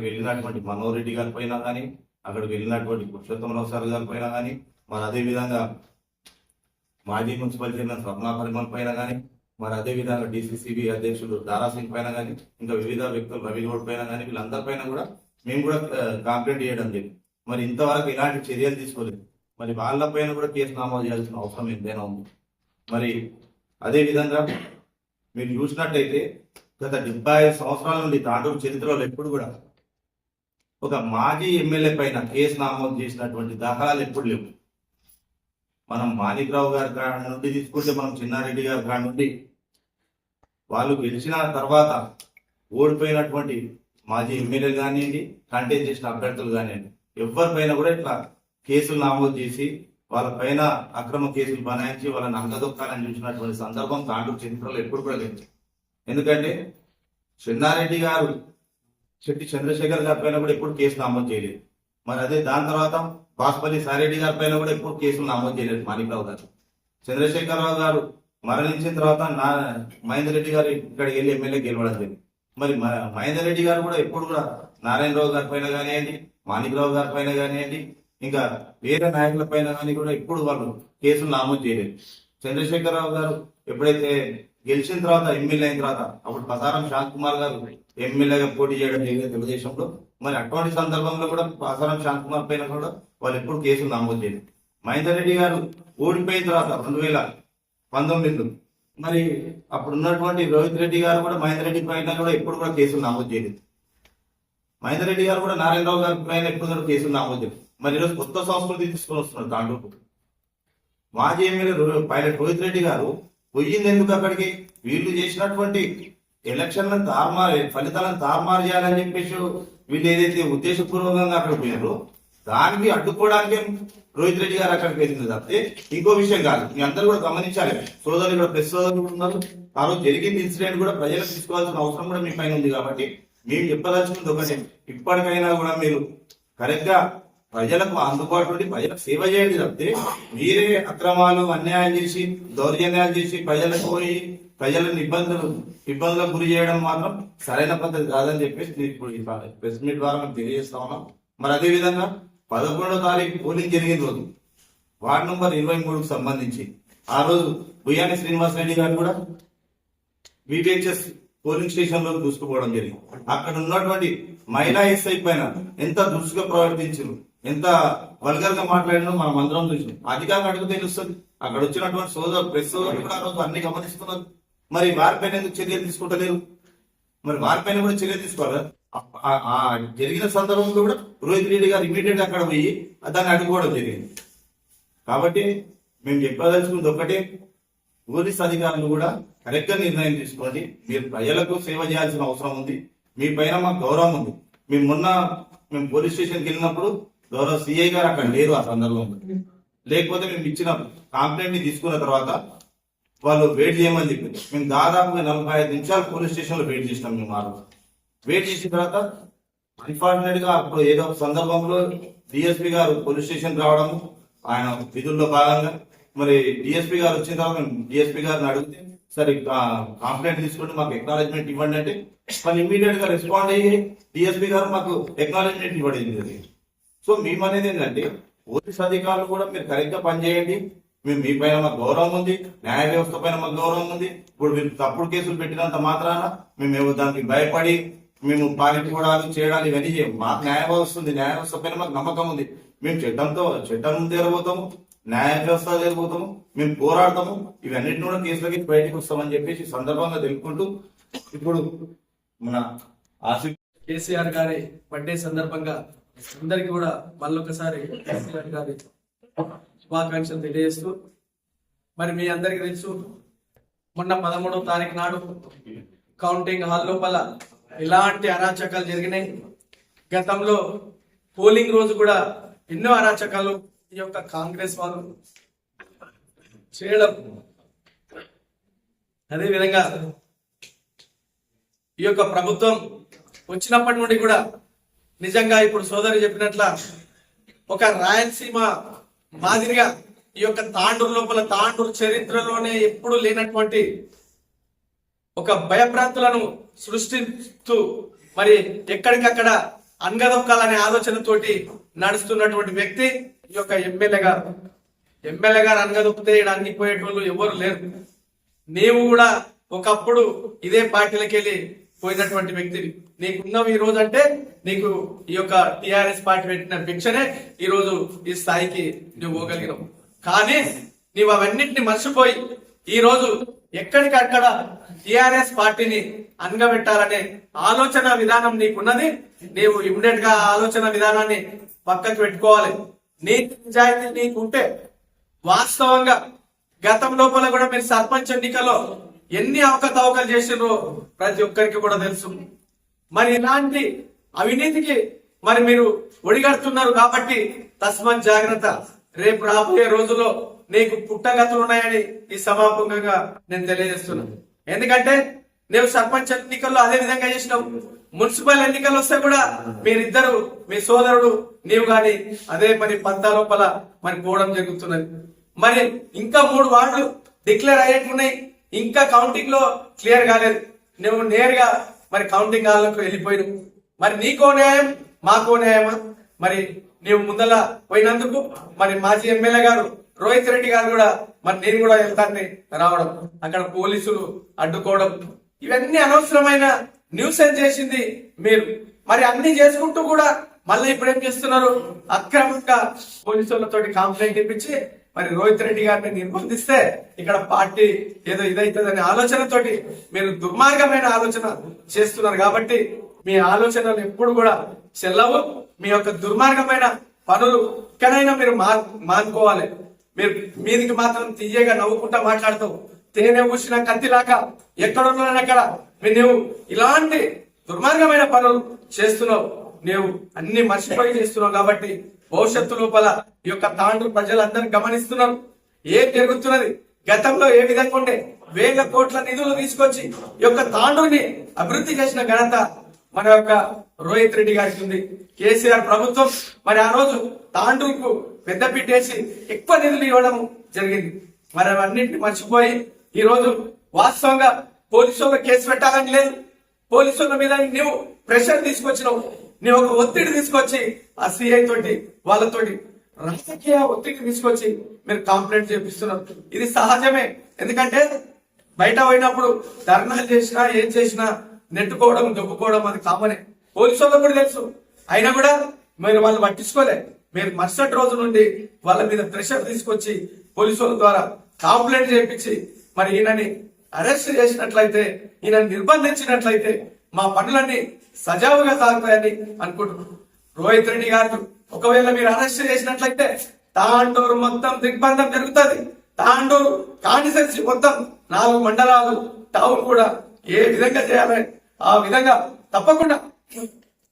వెళ్ళినటువంటి మనోహర్ రెడ్డి గారి పైన కానీ, అక్కడికి వెళ్ళినటువంటి పురుషోత్తమరావు సార్ గారి పైన కానీ, మరి అదేవిధంగా మాజీ మున్సిపల్ చైర్మన్ స్వర్ణ పరిమల్ పైన కానీ, మరి అదేవిధంగా డిసిసిబి అధ్యక్షుడు దారాసింగ్ పైన కానీ, ఇంకా వివిధ వ్యక్తులు రవిగౌడ్ పైన కానీ, వీళ్ళందరి పైన కూడా మేము కూడా కంప్లైంట్ చేయడం జరిగింది. మరి ఇంతవరకు ఎలాంటి చర్యలు తీసుకోలేదు. మరి వాళ్ళ పైన కూడా కేసు నమోదు చేయాల్సిన అవసరం ఎంతైనా ఉంది. మరి అదేవిధంగా మీరు చూసినట్టయితే గత 75 సంవత్సరాల నుండి తాండూరు చరిత్రలో ఎప్పుడు కూడా ఒక మాజీ ఎమ్మెల్యే పైన కేసు నమోదు చేసినటువంటి దాఖలాలు ఎప్పుడు లేవు. మనం మాణిక్రావు గారి కాడ నుండి తీసుకుంటే, మనం చిన్నారెడ్డి గారి కాడ నుండి వాళ్ళు గెలిచిన తర్వాత ఓడిపోయినటువంటి మాజీ ఎమ్మెల్యేలు కానివ్వండి, కంటెస్ట్ చేసిన అభ్యర్థులు కానివ్వండి, ఎవరిపైన కూడా ఇట్లా కేసులు నమోదు చేసి వాళ్ళ పైన అక్రమ కేసులు బనాయించి వాళ్ళని అంగదొక్కాలని చూసినటువంటి సందర్భం తాండూరు చరిత్రలో ఎప్పుడు కూడా లేదు. ఎందుకంటే చిన్నారెడ్డి గారు చెట్టి చంద్రశేఖర్ గారి పైన కూడా ఎప్పుడు కేసు నమోదు చేయలేదు. మరి అదే దాని తర్వాత బాస్పల్లి సారెడ్డి గారి పైన కూడా ఎప్పుడు కేసులు నమోదు చేయలేదు మాణిక్రావు గారు. చంద్రశేఖరరావు గారు మరణించిన తర్వాత మహేందర్ రెడ్డి గారు ఇక్కడికి వెళ్ళి ఎమ్మెల్యే గెలవడం జరిగింది. మరి మహేందర్ రెడ్డి గారు కూడా ఎప్పుడు కూడా నారాయణరావు గారి పైన కానివ్వండి, మాణిక్రావు గారి పైన కానివ్వండి, ఇంకా వేరే నాయకుల పైన కానీ కూడా ఎప్పుడు వాళ్ళు కేసులు నమోదు చేయలేదు. చంద్రశేఖరరావు గారు ఎప్పుడైతే గెలిచిన తర్వాత ఎమ్మెల్యే అయిన తర్వాత అప్పుడు పసారం శాంత్ కుమార్ గారు ఎమ్మెల్యేగా పోటీ చేయడం జరిగింది తెలుగుదేశంలో. మరి అటువంటి సందర్భంలో కూడా పసారం శాంత్ కుమార్ పైన కూడా వాళ్ళు ఎప్పుడు కేసులు నమోదు చేయలేదు. మహేందర్ రెడ్డి గారు ఓడిపోయిన తర్వాత 2019 మరి అప్పుడు ఉన్నటువంటి రోహిత్ రెడ్డి గారు కూడా మహేందర్ రెడ్డి పైన కూడా ఎప్పుడు కూడా కేసులు నమోదు చేయలేదు. మహేందర్ రెడ్డి గారు కూడా నారాయణరావు గారి పైన ఎప్పుడు కూడా కేసులు నమోదు చేయలేదు. మరి ఈరోజు కొత్త సంస్కృతి తీసుకొని వస్తున్నారు తాండూరు. మాజీ ఎమ్మెల్యే పైలట్ రోహిత్ రెడ్డి గారు పోయింది ఎందుకు అక్కడికి? వీళ్ళు చేసినటువంటి ఎలక్షన్లను ఫలితాలను తారుమారు చేయాలని చెప్పేసి వీళ్ళు ఏదైతే ఉద్దేశపూర్వకంగా అక్కడ పోయారో దానికి అడ్డుకోవడానికి రోహిత్ రెడ్డి గారు అక్కడికి వెళ్ళింది తప్పితే ఇంకో విషయం కాదు. మీ అందరూ కూడా గమనించాలి. సోదరులు కూడా ప్రెస్ సోదరులు కూడా ఉన్నారు. ఆ రోజు జరిగింది ఇన్సిడెంట్ కూడా ప్రజలకు తీసుకోవాల్సిన అవసరం కూడా మీ పైన ఉంది. కాబట్టి మేము చెప్పదలుచుకుంది ఒకటే, ఇప్పటికైనా కూడా మీరు కరెక్ట్ గా ప్రజలకు అందుబాటులో ఉండి ప్రజలకు సేవ చేయండి తప్పితే మీరే అక్రమాలు అన్యాయం చేసి దౌర్జన్యాలు చేసి ప్రజలకు పోయి ప్రజలను ఇబ్బందులకు గురి చేయడం మాత్రం సరైన పద్ధతి కాదని చెప్పేసి ఇప్పుడు ప్రెస్ మీట్ ద్వారా మేము తెలియజేస్తా ఉన్నాం. మరి అదేవిధంగా 11వ తారీఖు పోలింగ్ జరిగిన రోజు వార్డు నంబర్ 23కు సంబంధించి ఆ రోజు బుయ్యాని శ్రీనివాసరెడ్డి గారు కూడా బీబీహెచ్ఎస్ పోలింగ్ స్టేషన్ లో దూసుకుపోవడం జరిగింది. అక్కడ ఉన్నటువంటి మహిళా ఎస్ఐ పైన ఎంత దురుసుగా ప్రవర్తించారు, ఎంత వల్గర్ గా మాట్లాడినో మనం అందరం చూసినాం. అధికారులు అడుగు తెలుస్తుంది. అక్కడ వచ్చినటువంటి సోదరు ప్రెస్ సోదరులు కూడా ఆ రోజు అన్ని గమనిస్తున్నారు. మరి వారిపైన ఎందుకు చర్యలు తీసుకుంటలేరు? మరి వారిపైన కూడా చర్యలు తీసుకోవాలి. జరిగిన సందర్భంలో కూడా రోహిత్ రెడ్డి గారు ఇమీడియట్ గా అక్కడ పోయి దాన్ని అడ్డుకోవడం జరిగింది. కాబట్టి మేము చెప్పదలుచుకుంది ఒకటే, పోలీస్ అధికారులు కూడా కరెక్ట్ గా నిర్ణయం తీసుకోండి. మీరు ప్రజలకు సేవ చేయాల్సిన అవసరం ఉంది. మీ పైన మాకు గౌరవం ఉంది. మేము పోలీస్ స్టేషన్కి వెళ్ళినప్పుడు గౌరవ సిఐ గారు అక్కడ లేరు ఆ సందర్భంలో. లేకపోతే మేము ఇచ్చిన కంప్లైంట్ ని తీసుకున్న తర్వాత వాళ్ళు వెయిట్ చేయమని చెప్పింది. మేము దాదాపుగా 45 నిమిషాలు పోలీస్ స్టేషన్ లో వెయిట్ చేసినాం. మేము వెయిట్ చేసిన తర్వాత అన్ఫార్చునేట్ గా అప్పుడు ఏదో ఒక సందర్భంలో డిఎస్పీ గారు పోలీస్ స్టేషన్ రావడము, ఆయన విధుల్లో భాగంగా మరి డిఎస్పీ గారు వచ్చిన తర్వాత మేము డిఎస్పీ గారిని అడిగితే సరే కంప్లైంట్ తీసుకుంటే మాకు ఎక్నాలజ్మెంట్ ఇవ్వండి అంటే వాళ్ళు ఇమీడియట్ గా రెస్పాండ్ అయ్యి డిఎస్పీ గారు మాకు ఎక్నాలజ్మెంట్ ఇవ్వడం. సో మేము అనేది ఏంటంటే పోలీస్ అధికారులు కూడా మీరు కరెక్ట్ గా పనిచేయండి. మేము మీ పైన మాకు గౌరవం ఉంది, న్యాయ వ్యవస్థ పైన మాకు గౌరవం ఉంది. ఇప్పుడు మీరు తప్పుడు కేసులు పెట్టినంత మాత్రాన మేము దానికి భయపడి మేము పాలిపోవడాలు చేయడాలు ఇవన్నీ చేయము. మాకు న్యాయ వ్యవస్థ ఉంది, న్యాయ వ్యవస్థ పైన మాకు నమ్మకం ఉంది. మేము చట్టం తెరబోతాము, న్యాయ వ్యవస్థ తెరబోతాము, మేము పోరాడతాము. ఇవన్నిటిని కూడా కేసులకి బయటకు వస్తామని చెప్పేసి సందర్భంగా తెలుపుకుంటూ ఇప్పుడు మన కేసీఆర్ గారి బర్త్డే సందర్భంగా అందరికి కూడా మళ్ళొకసారి కేసీఆర్ గారి శుభాకాంక్షలు తెలియజేస్తూ, మరి మీ అందరికి తెలుసు మొన్న 13వ తారీఖు నాడు కౌంటింగ్ హాల్ లోపల ఎలాంటి అరాచకాలు జరిగినాయి. గతంలో పోలింగ్ రోజు కూడా ఎన్నో అరాచకాలు ఈ యొక్క కాంగ్రెస్ వాళ్ళు చేయడం, అదేవిధంగా ఈ యొక్క ప్రభుత్వం వచ్చినప్పటి నుండి కూడా నిజంగా ఇప్పుడు సోదరి చెప్పినట్ల ఒక రాయలసీమ మాదిరిగా ఈ యొక్క తాండూరు లోపల తాండూరు చరిత్రలోనే ఎప్పుడు లేనటువంటి ఒక భయభ్రాంతులను సృష్టిస్తూ మరి ఎక్కడికక్కడ అనగదొక్కాలనే ఆలోచనతోటి నడుస్తున్నటువంటి వ్యక్తి ఈ యొక్క ఎమ్మెల్యే గారు అనగదొక్కితే ఈడ అన్నిపోయేటోళ్ళు ఎవరు లేరు. నీవు కూడా ఒకప్పుడు ఇదే పార్టీలకు వెళ్ళి పోయినటువంటి వ్యక్తివి. నీకున్నవి ఈ రోజు అంటే నీకు ఈ యొక్క టిఆర్ఎస్ పార్టీ పెట్టిన భిక్షనే ఈ రోజు ఈ స్థాయికి నువ్వు పోగలిగినావు. కానీ నీవు అవన్నింటిని మర్చిపోయి ఈ రోజు ఎక్కడికక్కడ టిఆర్ఎస్ పార్టీని అనగబెట్టాలనే ఆలోచన విధానం నీకున్నది. నీవు ఇమ్మీడియట్ గా ఆలోచన విధానాన్ని పక్కకు పెట్టుకోవాలి. నీతి నిజాయితీ నీకుంటే వాస్తవంగా గతం లోపల కూడా మీరు సర్పంచ్ ఎన్నికల్లో ఎన్ని అవకతవకలు చేసినో ప్రతి ఒక్కరికి కూడా తెలుసు. మరి ఇలాంటి అవినీతికి మరి మీరు ఒడిగడుతున్నారు కాబట్టి తస్మాత్ జాగ్రత్త. రేపు రాబోయే రోజుల్లో నీకు పుట్టగతులు ఉన్నాయని ఈ సభాముఖంగా నేను తెలియజేస్తున్నాను. ఎందుకంటే నేను సర్పంచ్ ఎన్నికల్లో అదే విధంగా చేసినావు. మున్సిపల్ ఎన్నికలు వస్తే కూడా మీరిద్దరు మీ సోదరుడు నీవు గాని అదే మరి పంతా లోపల మరి పోవడం జరుగుతున్నది. మరి ఇంకా 3 వార్డులు డిక్లేర్ అయ్యేట్టున్నాయి, ఇంకా కౌంటింగ్ లో క్లియర్ కాలేదు. నువ్వు నేరుగా మరి కౌంటింగ్ హాల్లోకి వెళ్ళిపోయినావు. మరి నీకో న్యాయం మాకో న్యాయమా? మరి నీవు ముందల పోయినందుకు మరి మాజీ ఎమ్మెల్యే గారు రోహిత్ రెడ్డి గారు కూడా మరి నేను కూడా వెళ్తాన్ని రావడం, అక్కడ పోలీసులు అడ్డుకోవడం, ఇవన్నీ అనవసరమైన న్యూసెన్స్ చేసింది మీరు. మరి అన్ని చేసుకుంటూ కూడా మళ్ళీ ఇప్పుడు ఏం చేస్తున్నారు? అక్రమంగా పోలీసులతో కంప్లైంట్ ఇప్పించి మరి రోహిత్ రెడ్డి గారిని నిర్బంధిస్తే ఇక్కడ పార్టీ ఏదో ఇదైతుందనే ఆలోచనతోటి మీరు దుర్మార్గమైన ఆలోచన చేస్తున్నారు. కాబట్టి మీ ఆలోచనలు ఎప్పుడు కూడా చెల్లవు. మీ యొక్క దుర్మార్గమైన పనులు ఎక్కడైనా మీరు మానుకోవాలి. మీరు మీదికి మాత్రం తీయగా నవ్వుకుంటా మాట్లాడతావు. తేనె పూసిన కత్తిలాగా ఎక్కడున్నా అక్కడ నువ్వు ఇలాంటి దుర్మార్గమైన పనులు చేస్తున్నావు. నువ్వు అన్ని మర్చిపోయి చేస్తున్నావు. కాబట్టి భవిష్యత్తు లోపల ఈ యొక్క తాండ్రు ప్రజలందరూ గమనిస్తున్నారు ఏం జరుగుతున్నది. గతంలో ఏ విధంగా ఉండే 1000 కోట్ల నిధులు తీసుకొచ్చి ఈ యొక్క తాండ్రుని అభివృద్ధి చేసిన ఘనత మన యొక్క రోహిత్ రెడ్డి గారికి ఉంది. కేసీఆర్ ప్రభుత్వం మరి ఆ రోజు తాండ్రుకు పెద్దపీట వేసి ఎక్కువ నిధులు ఇవ్వడం జరిగింది. మరి అవన్నింటిని మర్చిపోయి ఈ రోజు వాస్తవంగా పోలీసుల కేసు పెట్టాలని లేదు. పోలీసుల మీద నువ్వు ప్రెషర్ తీసుకొచ్చినావు. నువ్వు ఒక ఒత్తిడి తీసుకొచ్చి ఆ సిఐ తోటి వాళ్ళతోటి రాజకీయ ఒత్తిడి తీసుకొచ్చి మీరు కంప్లైంట్ చేపిస్తున్నారు. ఇది సహజమే. ఎందుకంటే బయట పోయినప్పుడు ధర్నాలు చేసినా ఏం చేసినా నెట్టుకోవడం దొబ్బుకోవడం అది కామనే. పోలీసులకు కూడా తెలుసు. అయినా కూడా మీరు వాళ్ళు పట్టించుకోలే. మీరు మరుసటి రోజు నుండి వాళ్ళ మీద ప్రెషర్ తీసుకొచ్చి పోలీసుల ద్వారా కంప్లైంట్ చేయించి మరి ఈయనని అరెస్ట్ చేసినట్లయితే, ఈయనని నిర్బంధించినట్లయితే మా పనులన్నీ సజావుగా సాగుతాయని అనుకుంటున్నాను. రోహిత్ రెడ్డి గారు ఒకవేళ మీరు అరెస్ట్ చేసినట్లయితే తాండూరు మొత్తం దిగ్బంధం జరుగుతుంది. తాండూరు కాన్స్టిట్యున్సీ మొత్తం 4 మండలాలు టౌన్ కూడా ఏ విధంగా చేయాలని ఆ విధంగా తప్పకుండా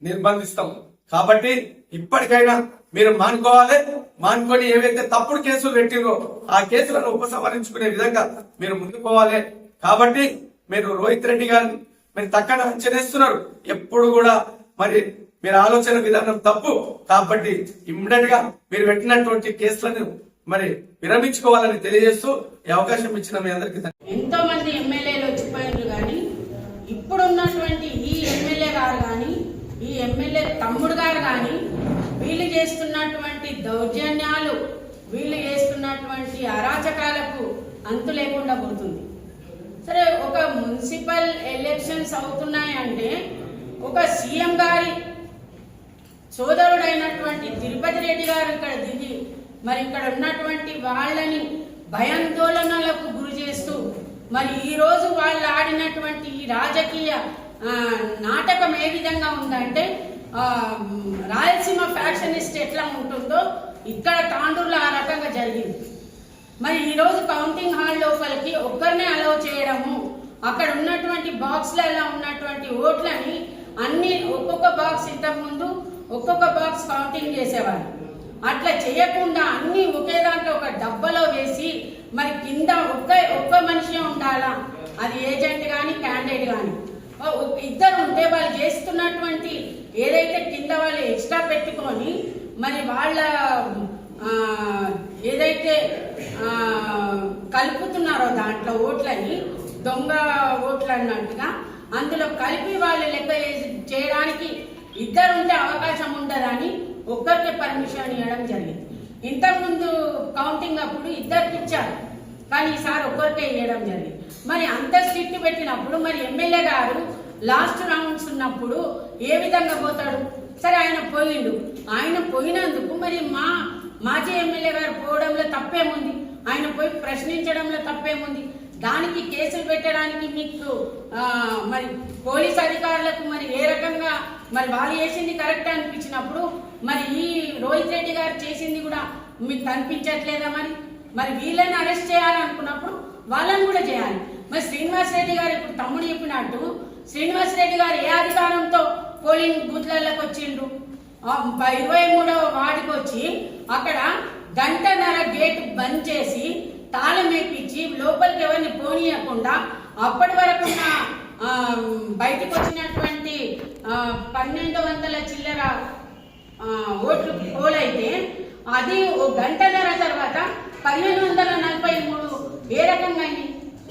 నిర్బంధిస్తాం. కాబట్టి ఇప్పటికైనా మీరు మానుకోవాలి. మానుకొని ఏవైతే తప్పుడు కేసులు పెట్టిరో ఆ కేసులను ఉపసంహరించుకునే విధంగా మీరు ముందుకు పోవాలి. కాబట్టి మీరు రోహిత్ రెడ్డి గారిని మీరు తక్కన అంచనేస్తున్నారు. ఎప్పుడు కూడా మరి మీరు ఆలోచన విధానం తప్పు. కాబట్టి ఇమ్మీడియట్ గా మీరు పెట్టినటువంటి కేసులను మరి విరమించుకోవాలని తెలియజేస్తూ ఈ అవకాశం ఇచ్చిన మీ అందరికీ ఎంతో మంది ఎమ్మెల్యేలు వచ్చిపోయారు. కానీ ఇప్పుడు ఉన్నటువంటి ఈ ఎమ్మెల్యే గారు కానీ ఈ ఎమ్మెల్యే తమ్ముడు గారు కానీ వీళ్ళు చేస్తున్నటువంటి దౌర్జన్యాలు, వీళ్ళు చేస్తున్నటువంటి అరాచకాలకు అంతు లేకుండా పోతుంది. సరే, ఒక మున్సిపల్ ఎలక్షన్స్ అవుతున్నాయంటే ఒక సీఎం గారి సోదరుడైనటువంటి తిరుపతి రెడ్డి గారు ఇక్కడ దిగి మరి ఇక్కడ ఉన్నటువంటి వాళ్ళని భయాందోళనలకు గురి చేస్తూ మరి ఈ రోజు వాళ్ళు ఆడినటువంటి ఈ రాజకీయ నాటకం ఏ విధంగా ఉందంటే రాయలసీమ ఫ్యాక్షనిస్ట్ ఎట్లా ఉంటుందో ఇక్కడ తాండూరులో ఆ రకంగా జరిగింది. మరి ఈరోజు కౌంటింగ్ హాల్ లోపలికి ఒక్కరినే అలౌ చేయడము, అక్కడ ఉన్నటువంటి బాక్స్లలో ఉన్నటువంటి ఓట్లని అన్ని ఒక్కొక్క బాక్స్ ఇంతకుముందు ఒక్కొక్క బాక్స్ కౌంటింగ్ చేసేవారు. అట్లా చేయకుండా అన్ని ఒకే దాంట్లో ఒక డబ్బాలో వేసి మరి కింద ఒక్క మనిషి ఉండాలా, అది ఏజెంట్ కానీ క్యాండిడేట్ కానీ ఇద్దరు ఉంటే వాళ్ళు చేస్తున్నటువంటి ఏదైతే కింద వాళ్ళు ఎక్స్ట్రా పెట్టుకొని మరి వాళ్ళ ఏదైతే కలుపుతున్నారో దాంట్లో ఓట్లని దొంగ ఓట్లు అన్నట్టుగా అందులో కలిపి వాళ్ళు లెక్క చేయడానికి ఇద్దరు ఉంటే అవకాశం ఉండదని ఒక్కరికే పర్మిషన్ ఇవ్వడం జరిగింది. ఇంతకుముందు కౌంటింగ్ అప్పుడు ఇద్దరికి ఇచ్చారు, కానీ ఈసారి ఒక్కరికే ఇవ్వడం జరిగింది. మరి అంత స్ట్రిక్ట్ పెట్టినప్పుడు మరి ఎమ్మెల్యే గారు లాస్ట్ రౌండ్స్ ఉన్నప్పుడు ఏ విధంగా పోతాడు? సరే, ఆయన పోయిండు, ఆయన పోయినందుకు మరి మాజీ ఎమ్మెల్యే గారు పోవడంలో తప్పేముంది? ఆయన పోయి ప్రశ్నించడంలో తప్పేముంది? దానికి కేసులు పెట్టడానికి మీకు మరి పోలీస్ అధికారులకు మరి ఏ రకంగా మరి వాళ్ళు చేసింది కరెక్ట్ అనిపించినప్పుడు మరి ఈ రోహిత్ రెడ్డి గారు చేసింది కూడా మీకు కనిపించట్లేదా? మరి వీళ్ళని అరెస్ట్ చేయాలనుకున్నప్పుడు వాళ్ళని కూడా చేయాలి. మరి శ్రీనివాస్ రెడ్డి గారు ఇప్పుడు తమ్ముడు చెప్పినట్టు శ్రీనివాస్ రెడ్డి గారు ఏ అధికారంతో పోలింగ్ బూత్లకు వచ్చిండ్రు? 23వ వార్డుకి వచ్చి అక్కడ గంటన్నర గేట్ బంద్ చేసి తాళం వేపించి లోపలికి ఎవరిని పోనీయకుండా అప్పటి వరకు బయటకు వచ్చినటువంటి 1200 చిల్లర ఓట్లు పోలైతే అది ఓ గంటన్నర తర్వాత 1543 ఏ రకంగా అయింది?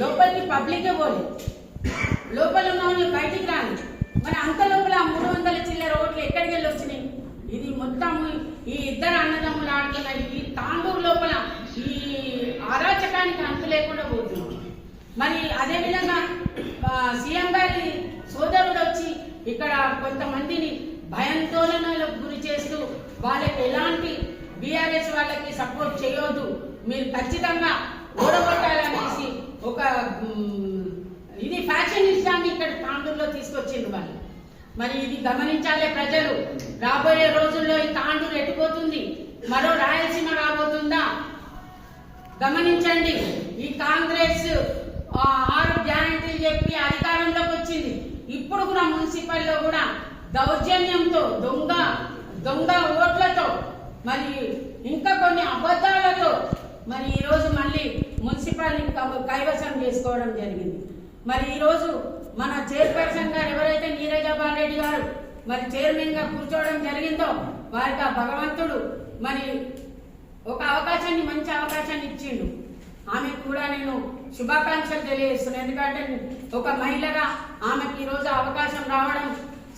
లోపలికి పబ్లికే పోలేదు, లోపల ఉన్న వాళ్ళు బయటికి రాని. మరి అంత లోపల 300 చిల్లర ఓట్లు ఎక్కడికి వెళ్ళి వచ్చినాయి? ఇది మొత్తం ఈ ఇద్దరు అన్నదమ్ములు ఆడుతున్నారు. ఈ తాండూరు లోపల ఈ అరాచకానికి అంతు లేకుండా పోతుంది. మరి అదేవిధంగా సీఎం గారి సోదరుడు వచ్చి ఇక్కడ కొంతమందిని భయాందోళనలకు గురి చేస్తూ వాళ్ళకి ఎలాంటి బీఆర్ఎస్ వాళ్ళకి సపోర్ట్ చేయొద్దు, మీరు ఖచ్చితంగా ఓడగొట్టాలనేసి ఒక ఇది ఫ్యాషన్ ఇష్టాన్ని ఇక్కడ తాండూరులో తీసుకొచ్చిండ్రు వాళ్ళు. మరి ఇది గమనించాలే ప్రజలు. రాబోయే రోజుల్లో ఈ తాండూరు ఎట్టుపోతుంది, మరో రాయలసీమ రాబోతుందా గమనించండి. ఈ కాంగ్రెస్ 6 గ్యారంటీలు చెప్పి అధికారంలోకి వచ్చింది. ఇప్పుడు కూడా మున్సిపల్లో కూడా దౌర్జన్యంతో దొంగ ఓట్లతో మరి ఇంకా కొన్ని అబద్ధాలతో మరి ఈరోజు మళ్ళీ మున్సిపాలిటీ కైవసం చేసుకోవడం జరిగింది. మరి ఈరోజు మన చైర్పర్సన్ గారు ఎవరైతే నీరజాబాల్ రెడ్డి గారు మరి చైర్మన్ గా కూర్చోవడం జరిగిందో వారికి ఆ భగవంతుడు మరి ఒక అవకాశాన్ని, మంచి అవకాశాన్ని ఇచ్చిండు. ఆమెకు కూడా నేను శుభాకాంక్షలు తెలియజేస్తున్నాను. ఎందుకంటే ఒక మహిళగా ఆమెకు ఈరోజు అవకాశం రావడం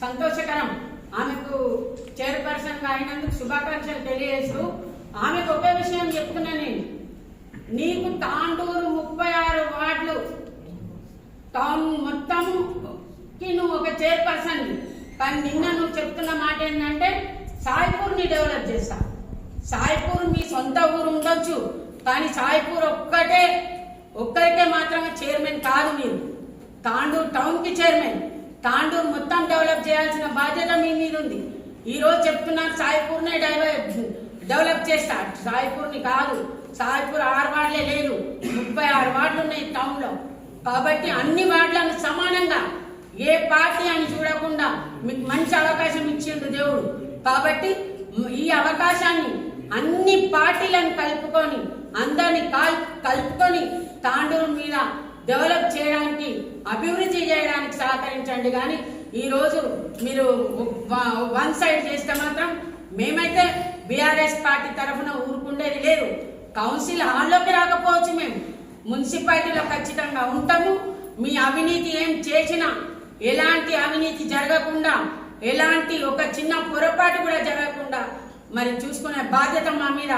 సంతోషకరం. ఆమెకు చైర్పర్సన్ గా అయినందుకు శుభాకాంక్షలు తెలియజేస్తూ ఆమెకు ఒకే విషయం చెప్తున్నా, నేను నీకు తాండూరు 36 వార్డులు టౌన్ మొత్తంకి నువ్వు ఒక చైర్పర్సన్, కానీ నిన్న నువ్వు చెప్తున్న మాట ఏంటంటే సాయిపూర్ని డెవలప్ చేస్తా. సాయిపూర్ మీ సొంత ఊరు ఉండొచ్చు, కానీ సాయిపూర్ ఒక్కరికే మాత్రమే చైర్మన్ కాదు. మీరు తాండూరు టౌన్ కి చైర్మన్, తాండూరు మొత్తం డెవలప్ చేయాల్సిన బాధ్యత మీ మీద ఉంది. ఈ రోజు చెప్తున్నారు సాయిపూర్నే డెవలప్ చేస్తా. సాయిపూర్ని కాదు, సాయిపూర్ 6 వార్డులే లేదు, 36 వార్డులు ఉన్నాయి టౌన్ లో. కాబట్టి అన్ని వార్డులను సమానంగా ఏ పార్టీ అని చూడకుండా మీకు మంచి అవకాశం ఇచ్చిండు దేవుడు. కాబట్టి ఈ అవకాశాన్ని అన్ని పార్టీలను కలుపుకొని అందరిని కలుపుకొని తాండూరు మీద డెవలప్ చేయడానికి, అభివృద్ధి చేయడానికి సహకరించండి. కానీ ఈ రోజు మీరు వన్ సైడ్ చేస్తే మాత్రం మేమైతే బీఆర్ఎస్ పార్టీ తరఫున ఊరుకుండేది లేదు. కౌన్సిల్ హాల్లోకి రాకపోవచ్చు, మేము మున్సిపాలిటీలో ఖచ్చితంగా ఉంటాము. మీ అవినీతి ఏం చేసినా ఎలాంటి అవినీతి జరగకుండా, ఎలాంటి ఒక చిన్న పొరపాటు కూడా జరగకుండా మరి చూసుకునే బాధ్యత మా మీద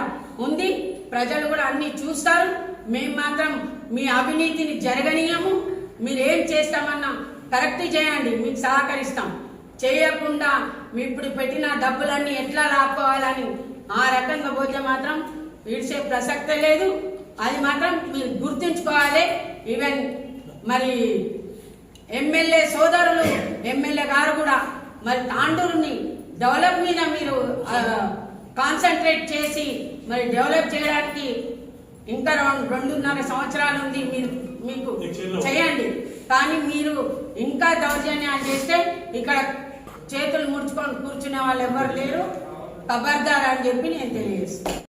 ఉంది. ప్రజలు కూడా అన్ని చూస్తారు. మేము మాత్రం మీ అవినీతిని జరగనీయము. మీరు ఏం చేస్తామన్నా కరెక్ట్ చేయండి, మీకు సహకరిస్తాం. చేయకుండా మీ ఇప్పుడు పెట్టిన డబ్బులన్నీ ఎట్లా లాక్కోవాలని ఆ రకంగా పోతే మాత్రం విడిచే ప్రసక్తే లేదు. అది మాత్రం మీరు గుర్తుంచుకోవాలి. ఈవెన్ మరి ఎమ్మెల్యే సోదరులు, ఎమ్మెల్యే గారు కూడా మరి తాండూరుని డెవలప్ మీద మీరు కాన్సన్ట్రేట్ చేసి మరి డెవలప్ చేయడానికి ఇంకా 2.5 సంవత్సరాలు ఉంది. మీకు చేయండి, కానీ మీరు ఇంకా దౌర్జన్యాలు చేస్తే ఇక్కడ చేతులు ముడుచుకొని కూర్చునే వాళ్ళు ఎవరు లేరు. ఖబర్దార్ అని చెప్పి నేను తెలియజేస్తాను.